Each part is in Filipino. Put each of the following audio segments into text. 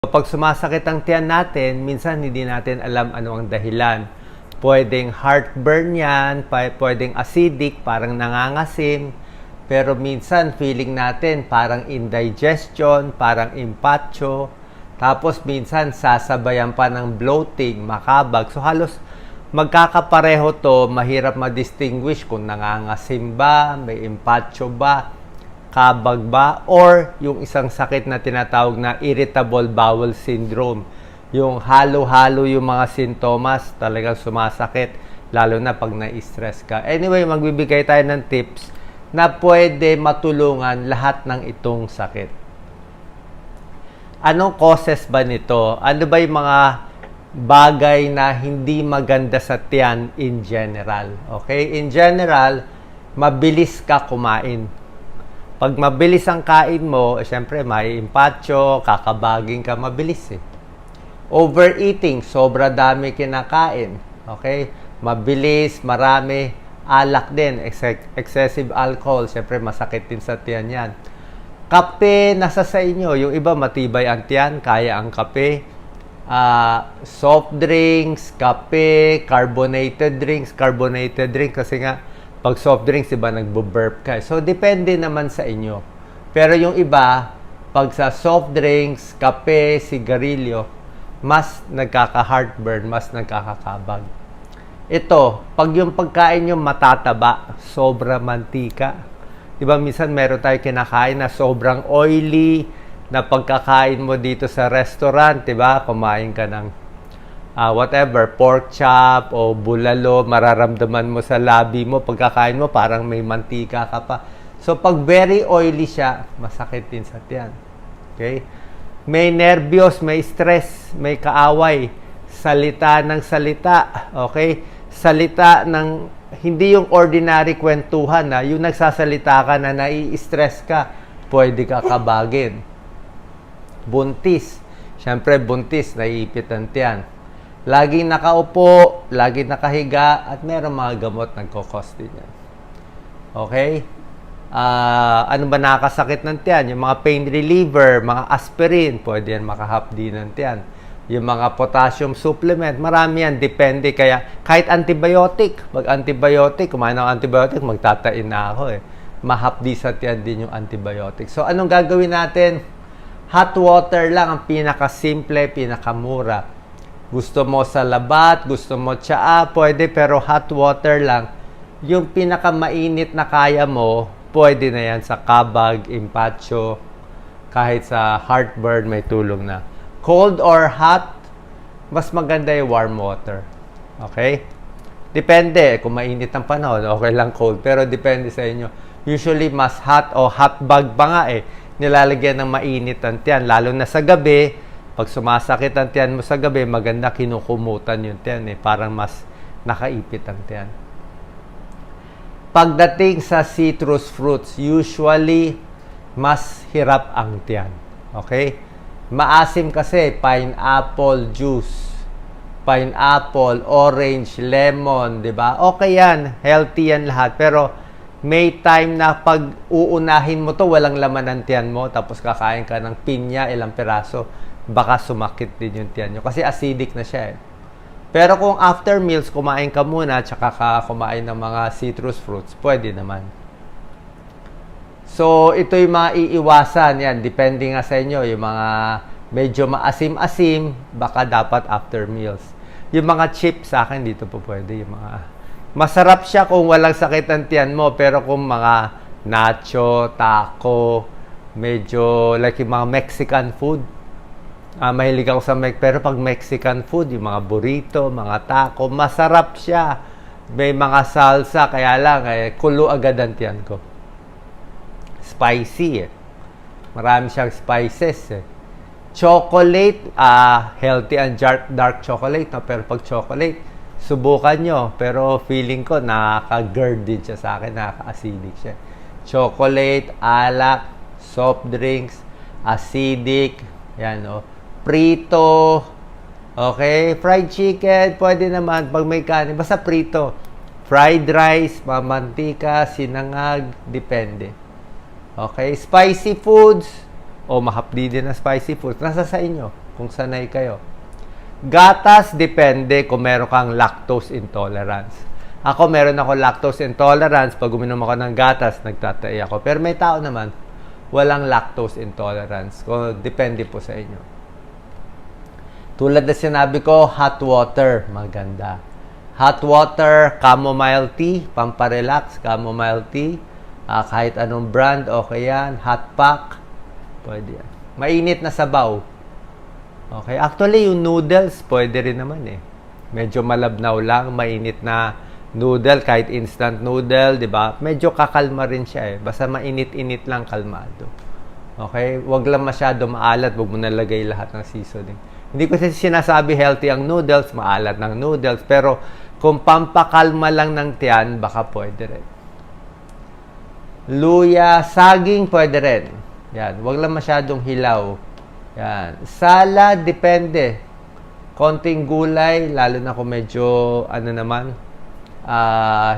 Pag sumasakit ang tiyan natin, minsan hindi natin alam ano ang dahilan. Pwedeng heartburn yan, pwedeng acidic, parang nangangasim. Pero minsan feeling natin parang indigestion, parang impatcho. Tapos minsan sasabayan pa ng bloating, makabag. So halos magkakapareho to, mahirap ma-distinguish kung nangangasim ba, may impatcho ba, kabag ba, or yung isang sakit na tinatawag na irritable bowel syndrome. Yung halo-halo yung mga sintomas, talagang sumasakit, lalo na pag na-stress ka. Anyway, magbibigay tayo ng tips na pwede matulungan lahat ng itong sakit. Anong causes ba nito? Ano ba yung mga bagay na hindi maganda sa tiyan in general? Okay? In general, mabilis ka kumain. Pag mabilis ang kain mo, syempre may impatcho, kakabagin ka mabilis eh. Overeating, sobra dami kinakain. Okay? Mabilis, marami, alak din, excessive alcohol, syempre masakit din sa tiyan yan. Kape, nasa sa inyo. Yung iba matibay ang tiyan, kaya ang kape. Soft drinks, kape, carbonated drinks kasi nga pag soft drinks, diba, nagbo-burp ka. So, depende naman sa inyo. Pero yung iba, pag sa soft drinks, kape, sigarilyo, mas nagkaka-heartburn, mas nagkakakabag. Ito, pag yung pagkain nyo matataba, sobra mantika. Diba, minsan meron tayo kinakain na sobrang oily, na pagkakain mo dito sa restaurant, diba, kumain ka ng whatever, pork chop o bulalo, mararamdaman mo sa labi mo, pagkakain mo, parang may mantika ka pa. So, pag very oily siya, masakit din sa tiyan. Okay? May nervyos, may stress, may kaaway, salita ng salita. Okay? Salita ng, hindi yung ordinary kwentuhan, yung nagsasalita ka na nai-stress ka, pwede ka kabagin. Buntis. Siyempre, buntis, naiipit ang tiyan. Laging nakaupo, laging nakahiga, at meron mga gamot nagkakos din yan. Okay? Ano ba nakakasakit ng tiyan? Yung mga pain reliever, mga aspirin, pwede yan makahapdi ng tiyan. Yung mga potassium supplement, marami yan, depende. Kaya kahit antibiotic, kumain ng antibiotic, magtatain na ako eh. Mahapdi sa tiyan din yung antibiotic. So, anong gagawin natin? Hot water lang ang pinakasimple, pinakamura. Gusto mo sa labat, gusto mo tsaa, pwede, pero hot water lang. Yung pinakamainit na kaya mo, pwede na yan sa kabag, impatcho, kahit sa heartburn, may tulong na. Cold or hot, mas maganda yung warm water. Okay? Depende. Kung mainit ang panahon, okay lang cold. Pero depende sa inyo. Usually, mas hot o hot bag pa nga eh. Nilalagyan ng mainit ang tiyan. Lalo na sa gabi, pag sumasakit ang tiyan mo sa gabi, maganda kinukumutan yung tiyan eh. Parang mas nakaipit ang tiyan. Pagdating sa citrus fruits, usually, mas hirap ang tiyan. Okay? Maasim kasi, pineapple juice, pineapple, orange, lemon, di ba? Okay yan, healthy yan lahat. Pero may time na pag uunahin mo to, walang laman ang tiyan mo, tapos kakain ka ng pinya, ilang piraso, baka sumakit din yung tiyan nyo. Kasi acidic na siya eh. Pero kung after meals, kumain ka muna, tsaka ka kumain ng mga citrus fruits, pwede naman. So, ito yung mga iiwasan. Yan, depende nga sa inyo. Yung mga medyo maasim-asim, baka dapat after meals. Yung mga chips, sa akin dito po pwede. Yung mga masarap siya kung walang sakit ang tiyan mo. Pero kung mga nacho, taco, medyo like yung mga Mexican food, mahilig ako sa pero pag Mexican food, yung mga burrito, mga taco, masarap siya. May mga salsa, kaya lang, kulo agad ang tiyan ko. Spicy eh. Marami siyang spices eh. Chocolate, healthy and dark chocolate, no? Pero pag chocolate, subukan nyo. Pero feeling ko, nakaka-GERD din siya sa akin, nakaka-acidic siya. Chocolate, alak, soft drinks, acidic, yan o. Prito, okay, fried chicken, pwede naman pag may kanin, basta prito. Fried rice, mamantika, sinangag, depende. Okay, spicy foods, o mahapdi din na spicy foods, nasa sa inyo. kung sanay kayo. Gatas, depende kung meron kang lactose intolerance. Ako, meron ako lactose intolerance. Pag uminom ako ng gatas, nagtatay ako. Pero may tao naman, walang lactose intolerance. Kung depende po sa inyo. Tulad na sinabi ko, hot water, maganda. Hot water, chamomile tea, pamparelax, chamomile tea. Kahit anong brand, okay yan. Hot pack, pwede yan. Mainit na sabaw. Okay, actually yung noodles pwede rin naman eh. Medyo malabnaw lang, mainit na noodle, kahit instant noodle, 'di ba? Medyo kakalma rin siya eh. Basta mainit-init lang, kalmado. Okay? Wag lang masyado maalat, wag mo nalagay lahat ng seasoning. Hindi ko sinasabi healthy ang noodles, maalat ng noodles, pero kung pampakalma lang ng tiyan, baka pwede rin. Luya, saging pwede rin. Yan, wag lang masyadong hilaw. Yan. Salad, depende. Konting gulay, lalo na kung medyo,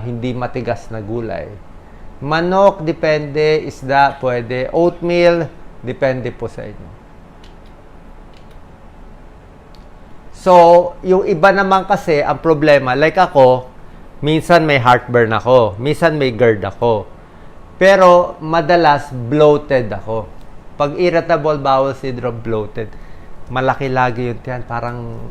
hindi matigas na gulay. Manok, depende. Isda, pwede. Oatmeal, depende po sa inyo. So, yung iba naman kasi, ang problema, like ako, minsan may heartburn ako. Minsan may GERD ako. Pero, madalas, bloated ako. Pag irritable bowel syndrome, bloated, malaki lagi yung tiyan. Parang,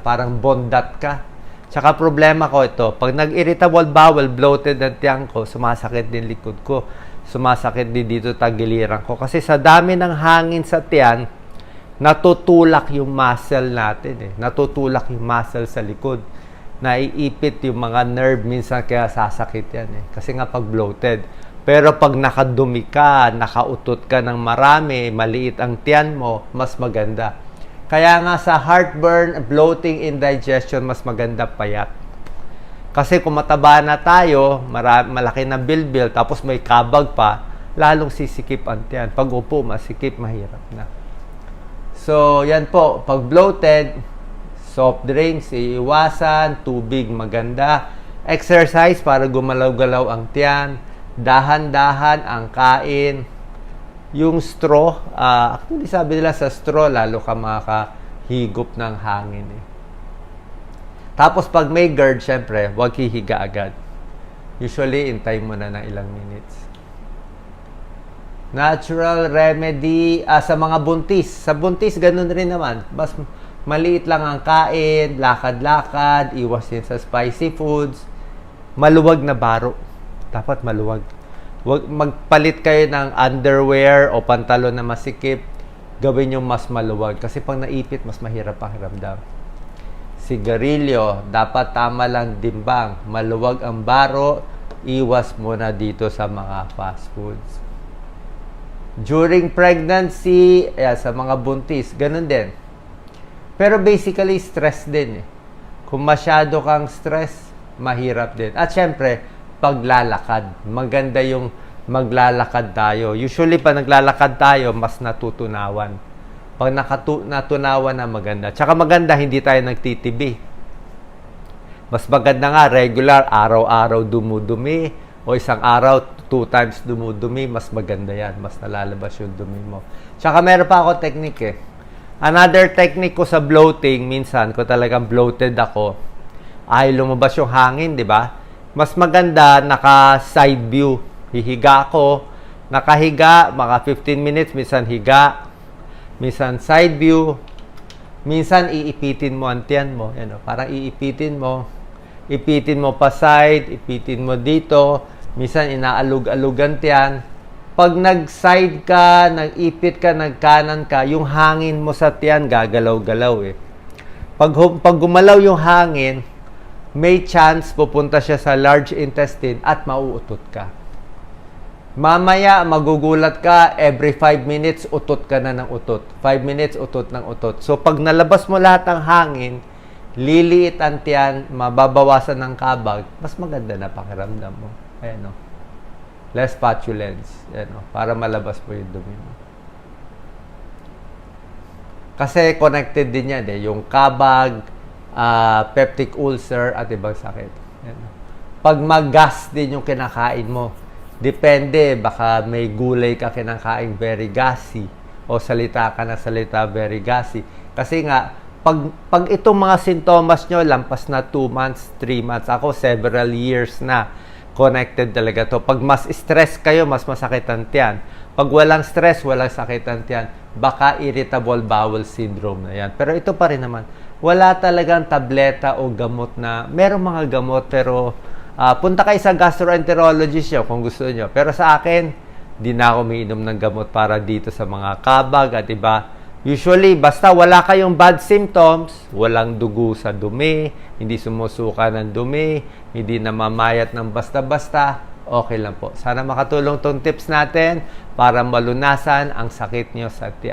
parang bondat ka. Tsaka problema ko ito, pag nag-irritable bowel, bloated ang tiyan ko, sumasakit din likod ko. Sumasakit din dito tagiliran ko. Kasi sa dami ng hangin sa tiyan, natutulak yung muscle natin eh. Natutulak yung muscle sa likod. Naiipit yung mga nerve, minsan kaya sasakit yan eh. Kasi nga pag bloated. Pero pag nakadumi ka, nakautot ka ng marami, maliit ang tiyan mo, mas maganda. Kaya nga sa heartburn, bloating, indigestion, mas maganda payat. Kasi kung mataba na tayo, malaki na bilbil, tapos may kabag pa, lalong sisikip ang tiyan. Pag upo, masikip, mahirap na. So, yan po. Pag bloated, soft drinks, iiwasan, tubig, maganda. Exercise para gumalaw-galaw ang tiyan. Dahan-dahan ang kain. Yung straw, actually sabi nila sa straw, lalo ka makahigop ng hangin eh. Tapos pag may GERD, syempre, huwag hihiga agad. Usually, intay mo na ng ilang minutes. Natural remedy sa mga buntis. Sa buntis, ganun rin naman. Mas maliit lang ang kain, lakad-lakad, iwas din sa spicy foods, maluwag na baro. Dapat maluwag. Wag magpalit kayo ng underwear o pantalon na masikip. Gawin yung mas maluwag. Kasi pag naipit, mas mahirap pakiramdam. Sigarilyo, dapat tama lang dimbang. Maluwag ang baro. Iwas muna dito sa mga fast foods. During pregnancy, sa mga buntis, ganun din. Pero basically, stress din eh. Kung masyado kang stress, mahirap din. At syempre, paglalakad. Maganda yung maglalakad tayo. Usually, pag naglalakad tayo, mas natutunawan. Pag natunawan na maganda. Tsaka maganda, hindi tayo nagtitibi. Mas maganda nga, regular, araw-araw dumudumi, o isang araw, 2 times dumudumi, mas maganda yan. Mas nalalabas yung dumi mo. Tsaka meron pa ako technique eh. Another technique ko sa bloating, minsan, kung talagang bloated ako, ay lumabas yung hangin, di ba? Mas maganda, naka-side view. Hihiga ako. Nakahiga, mga 15 minutes. Minsan higa. Minsan side view. Minsan iipitin mo ang tiyan mo. Yan, parang iipitin mo. Ipitin mo pa side. Ipitin mo dito. Minsan inaalug-alug ang tiyan. Pag nag-side ka, nag-ipit ka, nagkanan ka, yung hangin mo sa tiyan, gagalaw-galaw eh. Pag gumalaw yung hangin, may chance pupunta siya sa large intestine at mauutot ka. Mamaya, magugulat ka, every 5 minutes, utot ka na ng utot. 5 minutes, utot ng utot. So, pag nalabas mo lahat ng hangin, liliit ang tiyan, mababawasan ng kabag, mas maganda na pakiramdam mo. Ayan o. Less patulence. Ayan o. Para malabas mo yung dumi mo. Kasi connected din yan eh. Yung kabag, peptic ulcer at ibang sakit. Yan. Pag mag-gas din yung kinakain mo, depende, baka may gulay ka kinakain very gassy o salita ka na salita very gassy. Kasi nga, pag itong mga sintomas nyo, lampas na 2 months, 3 months, ako several years na connected talaga to. Pag mas stress kayo, mas masakit ang tiyan. Pag walang stress, walang sakit ang tiyan. Baka irritable bowel syndrome na yan. Pero ito pa rin naman, wala talagang tableta o gamot na, merong mga gamot pero punta kayo sa gastroenterologist nyo kung gusto nyo. Pero sa akin, di na ako umiinom ng gamot para dito sa mga kabag at iba. Usually, basta wala kayong bad symptoms, walang dugo sa dumi, hindi sumusuka ng dumi, hindi namamayat ng basta-basta, okay lang po. Sana makatulong tong tips natin para malunasan ang sakit nyo sa tiyan.